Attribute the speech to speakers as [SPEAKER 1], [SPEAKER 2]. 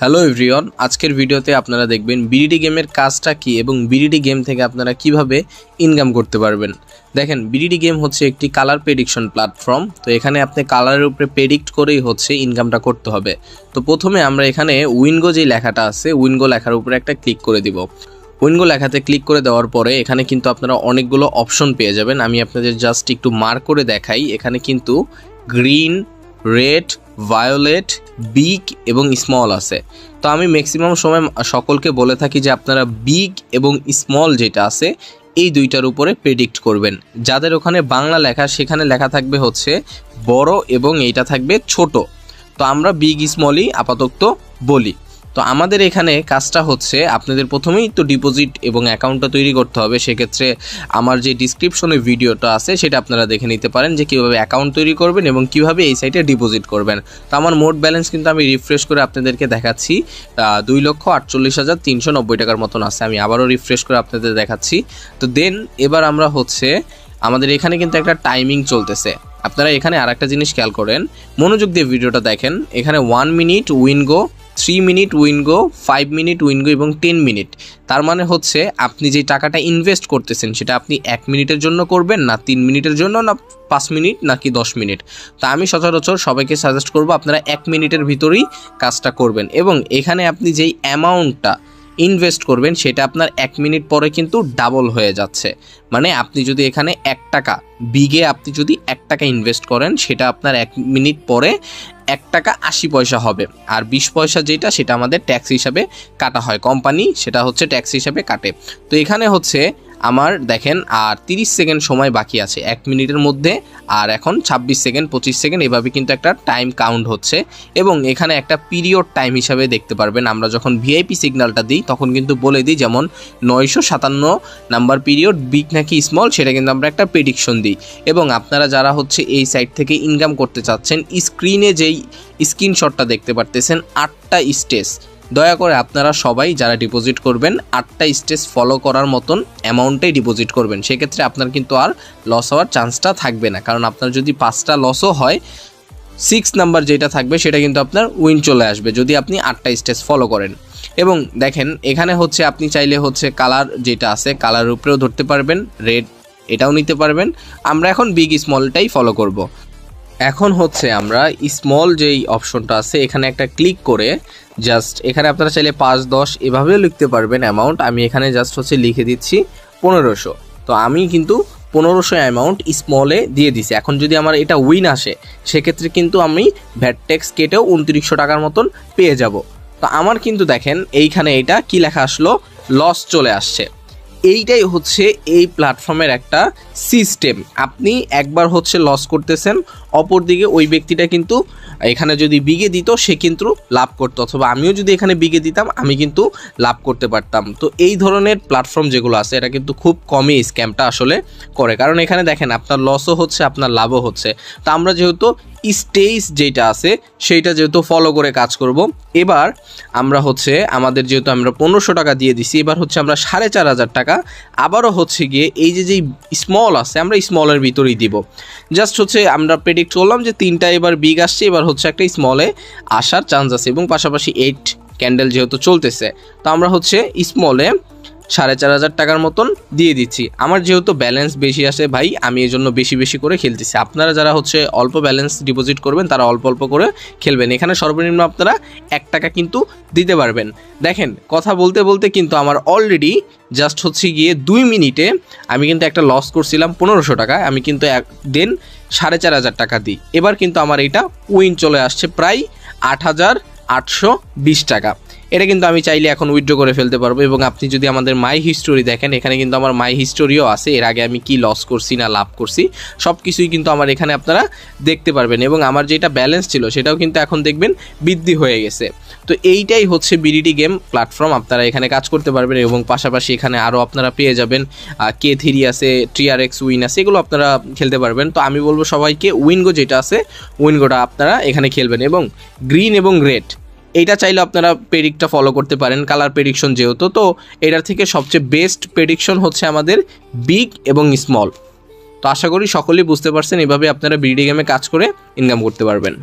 [SPEAKER 1] Hello everyone, আজকের ভিডিওতে আপনারা দেখবেন বিডিটি গেমের কাজটা কি এবং বিডিটি গেম থেকে আপনারা কিভাবে ইনকাম করতে পারবেন। দেখেন, বিডিটি গেম হচ্ছে একটি কালার প্রেডিকশন প্ল্যাটফর্ম। তো এখানে আপনি কালারের উপরে প্রেডিক্ট করেই হচ্ছে ইনকামটা করতে হবে। তো প্রথমে আমরা এখানে উইনগো যে লেখাটা আছে, উইনগো লেখার উপরে একটা ক্লিক করে দিব। উইনগো লেখাতে ক্লিক করে দেওয়ার পরে এখানে কিন্তু আপনারা অনেকগুলো অপশন পেয়ে যাবেন। আমি আপনাদের জাস্ট একটু মার্ক করে দেখাই। এখানে কিন্তু গ্রিন, রেড, ভায়োলেট, বিগ এবং স্মল আছে। তো আমি ম্যাক্সিমাম সময় সকলকে বলে থাকি যে আপনারা বিগ এবং স্মল যেটা আছে এই দুইটার উপরে প্রেডিক্ট করবেন। যাদের ওখানে বাংলা লেখা সেখানে লেখা থাকবে হচ্ছে বড় এবং এইটা থাকবে ছোট। তো আমরা বিগ স্মলই আপাতত বলি। তো আমাদের এখানে কাজটা হচ্ছে আপনাদের প্রথমেই তো ডিপোজিট এবং অ্যাকাউন্টটা তৈরি করতে হবে। সেক্ষেত্রে আমার যে ডিসক্রিপশনে ভিডিওটা আছে সেটা আপনারা দেখে নিতে পারেন যে কীভাবে অ্যাকাউন্ট তৈরি করবেন এবং কীভাবে এই সাইটে ডিপোজিট করবেন। তো আমার মোট ব্যালেন্স কিন্তু আমি রিফ্রেশ করে আপনাদেরকে দেখাচ্ছি 2,48,390 টাকার মতন আছে। আমি আবারও রিফ্রেশ করে আপনাদের দেখাচ্ছি। তো দেন এবার আমরা হচ্ছে আমাদের এখানে কিন্তু একটা টাইমিং চলতেছে। আপনারা এখানে আর একটা জিনিস খেয়াল করেন, মনোযোগ দিয়ে ভিডিওটা দেখেন। এখানে 1 minute WinGo, 3 minute WinGo, 5 minute WinGo এবং 10 মিনিট। তার মানে হচ্ছে আপনি যে টাকাটা ইনভেস্ট করতেছেন সেটা আপনি 1 মিনিটের জন্য করবেন, না 3 মিনিটের জন্য, না 5 মিনিট, নাকি 10 মিনিট। তা আমি সচরাচর সবাইকে সাজেস্ট করব আপনারা 1 মিনিটের ভিতরেই কাজটা করবেন। এবং এখানে আপনি যেই অ্যামাউন্টটা ইনভেস্ট করবেন সেটা আপনার 1 মিনিট পরে কিন্তু ডাবল হয়ে যাচ্ছে। মানে আপনি যদি এখানে 1 টাকা বিগে আপনি যদি 1 টাকা ইনভেস্ট করেন সেটা আপনার 1 মিনিট পরে 1 টাকা 80 পয়সা হবে। আর 20 পয়সা যেটা সেটা আমাদের ট্যাক্স হিসাবে কাটা হয়, কোম্পানি সেটা হচ্ছে ট্যাক্স হিসাবে কাটে। তো এখানে হচ্ছে আমার দেখেন আর 30 সেকেন্ড সময় বাকি আছে 1 মিনিটের মধ্যে। আর এখন 26 সেকেন্ড, 25 সেকেন্ড এভাবে কিন্তু একটা টাইম কাউন্ট হচ্ছে। এবং এখানে একটা পিরিয়ড টাইম হিসাবে দেখতে পারবেন। আমরা যখন ভিআইপি সিগন্যালটা দিই তখন কিন্তু বলে দিই, যেমন 957 নাম্বার পিরিয়ড, বিগ নাকি স্মল সেটা কিন্তু আমরা একটা প্রেডিকশন দিই। এবং আপনারা যারা হচ্ছে এই সাইট থেকে ইনকাম করতে চাচ্ছেন, স্ক্রিনে যেই স্ক্রিনশটটা দেখতে পারতেছেন 8টা স্টেজ, দয়া করে আপনারা সবাই যারা ডিপোজিট করবেন 8টা স্টেজ ফলো করার মতন অ্যামাউন্টেই ডিপোজিট করবেন। সেক্ষেত্রে আপনার কিন্তু আর লস হওয়ার চান্সটা থাকবে না। কারণ আপনার যদি 5টা লসও হয়, 6 নাম্বার যেটা থাকবে সেটা কিন্তু আপনার উইন চলে আসবে যদি আপনি 8টা স্টেজ ফলো করেন। এবং দেখেন এখানে হচ্ছে আপনি চাইলে হচ্ছে কালার যেটা আছে কালার উপরেও ধরতে পারবেন, রেড এটাও নিতে পারবেন। আমরা এখন বিগ স্মলটাই ফলো করব। এখন হচ্ছে আমরা স্মল যেই অপশনটা আছে এখানে একটা ক্লিক করে জাস্ট এখানে আপনারা চাইলে 5-10 এভাবেও লিখতে পারবেন অ্যামাউন্ট। আমি এখানে জাস্ট হচ্ছে লিখে দিচ্ছি 1500। তো আমি কিন্তু 1500 অ্যামাউন্ট স্মলে দিয়ে দিছি। এখন যদি আমার এটা উইন আসে সেক্ষেত্রে কিন্তু আমি ভ্যাট ট্যাক্স কেটেও 2900 টাকার মতন পেয়ে যাব। তো আমার কিন্তু দেখেন এইখানে এটা কি লেখা আসলো, লস চলে আসছে। এইটাই হচ্ছে এই প্ল্যাটফর্মের একটা সিস্টেম। আপনি একবার হচ্ছে লস করতেছেন, অপরদিকে ওই ব্যক্তিটা কিন্তু এখানে যদি বিগে দিত সে কিন্তু লাভ করতো, অথবা আমিও যদি এখানে বিগে দিতাম আমি কিন্তু লাভ করতে পারতাম। তো এই ধরনের প্ল্যাটফর্ম যেগুলো আছে এটা কিন্তু খুব কমই স্ক্যামটা আসলে করে। কারণ এখানে দেখেন আপনার লসও হচ্ছে আপনার লাভও হচ্ছে। তো আমরা যেহেতু স্টেজ যেটা আছে সেইটা যেহেতু ফলো করে কাজ করব, এবার আমরা হচ্ছে আমাদের যেহেতু আমরা 1500 টাকা দিয়ে দিছি, এবার হচ্ছে আমরা 4500 টাকা আবারও হচ্ছে গিয়ে এই যে যেই স্মল আছে আমরা স্মলের ভিতরেই দিব। জাস্ট হচ্ছে আমরা প্রেডিক্ট করলাম যে 3টা এবার বিগ আসছে, এবার হচ্ছে একটা স্মলে আসার চান্স আছে। এবং পাশাপাশি 8 ক্যান্ডেল যেহেতু চলতেছে তো আমরা হচ্ছে স্মলে 4500 টাকার মতন দিয়ে দিচ্ছি। আমার যেহেতু ব্যালেন্স বেশি আসে ভাই, আমি এই জন্য বেশি বেশি করে খেলতেছি। আপনারা যারা হচ্ছে অল্প ব্যালেন্স ডিপোজিট করবেন তারা অল্প অল্প করে খেলবেন। এখানে সর্বনিম্ন আপনারা 1 টাকা কিন্তু দিতে পারবেন। দেখেন কথা বলতে বলতে কিন্তু আমার অলরেডি জাস্ট হচ্ছে গিয়ে 2 মিনিটে আমি কিন্তু একটা লস করছিলাম 1500 টাকা, আমি কিন্তু দেন 4500 টাকা দিই। এবার কিন্তু আমার এটা উইন চলে আসছে প্রায় 8820 টাকা। এটা কিন্তু আমি চাইলে এখন উইথড্র করে ফেলতে পারবো। এবং আপনি যদি আমাদের মাই হিস্টোরি দেখেন, এখানে কিন্তু আমার মাই হিস্টোরিও আছে, এর আগে আমি কি লস করছি না লাভ করছি সব কিছুই কিন্তু আমার এখানে আপনারা দেখতে পারবেন। এবং আমার যেটা ব্যালেন্স ছিল সেটাও কিন্তু এখন দেখবেন বৃদ্ধি হয়ে গেছে। তো এইটাই হচ্ছে বিডিটি গেম প্ল্যাটফর্ম, আপনারা এখানে কাজ করতে পারবেন। এবং পাশাপাশি এখানে আরও আপনারা পেয়ে যাবেন K3 আছে, TRX উইন আছে, এগুলো আপনারা খেলতে পারবেন। তো আমি বলবো সবাইকে উইনগো যেটা আছে উইনগোটা আপনারা এখানে খেলবেন। এবং গ্রিন এবং রেড এইটা চাইলে আপনারা প্রেডিক্টটা ফলো করতে পারেন, কালার প্রেডিকশন যেহেতু। তো এটার থেকে সবচেয়ে বেস্ট প্রেডিকশন হচ্ছে আমাদের বিগ এবং স্মল। তো আশা করি সকলেই বুঝতে পারছেন, এভাবে আপনারা বিডিটি গেমে কাজ করে ইনকাম করতে পারবেন।